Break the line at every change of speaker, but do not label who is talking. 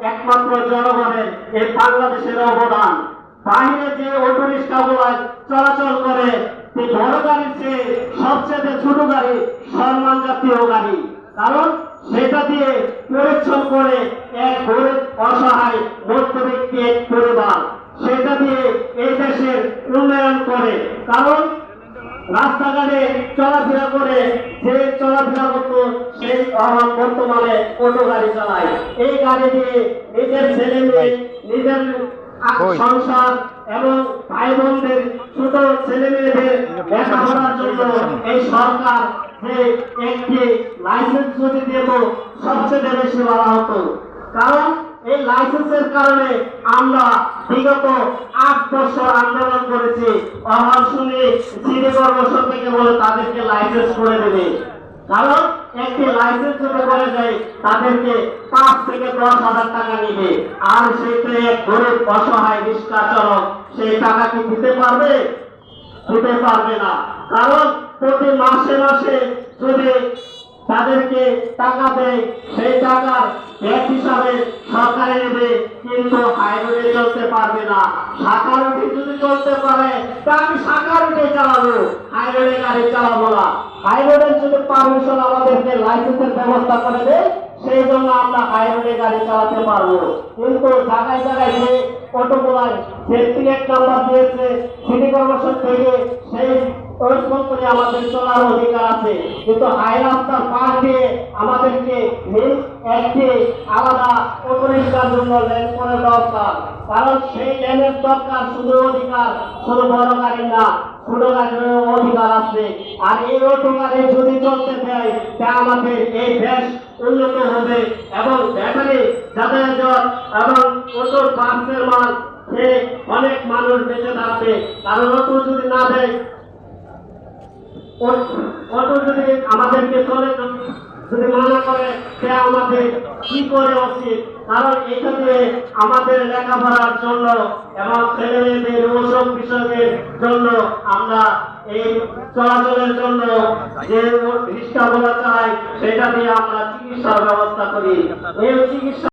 একমাত্র জনগণের এই বাংলাদেশের অবদান। বাহিরে যে অটো রিক্সাগুলো চলাচল করে বড় গাড়ির চেয়ে সবচেয়ে ছোট গাড়ি সম্মান জাতীয় গাড়ি, কারণ সেটা দিয়ে পরিশ্রম করে এক গরিব অসহায় মধ্যবিত্ত এক পরিবার সেটা দিয়ে এই দেশের উন্নয়ন করে। কারণ রাস্তাঘাটে চলাফেরা করে যে চলাফেরা করতো সেই বর্তমানে অটো গাড়ি চালায়। এই গাড়ি দিয়ে নিজের ছেলে মেয়ে, নিজের সংসার এবং ভাই বোনদের ছোট ছেলে মেয়েদের লেখাপড়ার জন্য এই সরকার যে একটি লাইসেন্স যদি দিত সবচেয়ে বেশি বলা হতো। কারণ এই লাইসেন্সের কারণে আমরা বিগত 8 বছর আন্দোলন করেছি। অভাব শুনে সিটি কর্পোরেশন থেকে বলে তাদেরকে লাইসেন্স করে দেবে, কারণ একটি লাইসেন্স যদি করে যায় তাদেরকে 5 থেকে 10,000 টাকা নিবে। আর সেটা এক গরিব অসহায় রিক্সা চালক সেই টাকা কি দিতে পারবে? দিতে পারবে না। কারণ প্রতি মাসে মাসে যদি তাদেরকে টাকা দেয় সেই টাকার ব্যাগ হিসাবে সরকারে নেবে, কিন্তু হাইরোডে চলতে পারবে না। শাখা রুটে যদি চলতে পারে তা আমি শাখা রুটে চালাবো, হাইরোডে গাড়ি চালাবো না। হাইরোডের যদি পারমিশন আমাদেরকে লাইসেন্সের ব্যবস্থা করে দেয় সেই জন্য আমরা হাইরোডে গাড়ি চালাতে পারবো। কিন্তু জায়গায় জায়গায় যে অটোগুলাই যে সিলেক্ট নাম্বার দিয়েছে সিটি কর্পোরেশন থেকে সেই করে আমাদের চলার অধিকার আছে, কিন্তু হাই রাস্তার পাশ দিয়ে আমাদেরকে একটি আলাদা অটো রিক্সার জন্য লেন করে দরকার। কারণ সেই লেনের দরকার শুধু অধিকার শুধু বড় গাড়ি না, ছোট গাড়ির অধিকার আছে। আর এই অটো গাড়ি যদি চলতে দেয় তা আমাদের এই দেশ উন্নত হবে এবং ব্যাটারি যাতায়াত এবং অটোর পার্সের মাল সে অনেক মানুষ বেঁচে থাকবে। কারণ অটো যদি না দেয়, অটো যদি আমাদেরকে চলে যদি মানা করে সে আমাদের কি করে উচিত? কারণ এখানে আমাদের লেখাপড়ার জন্য এবং ছেলে মেয়েদের ওসব বিষয়ের জন্য আমরা এই চলাচলের জন্য যে রিক্সাগুলো চালাই সেটা দিয়ে আমরা চিকিৎসার ব্যবস্থা করি। এই চিকিৎসা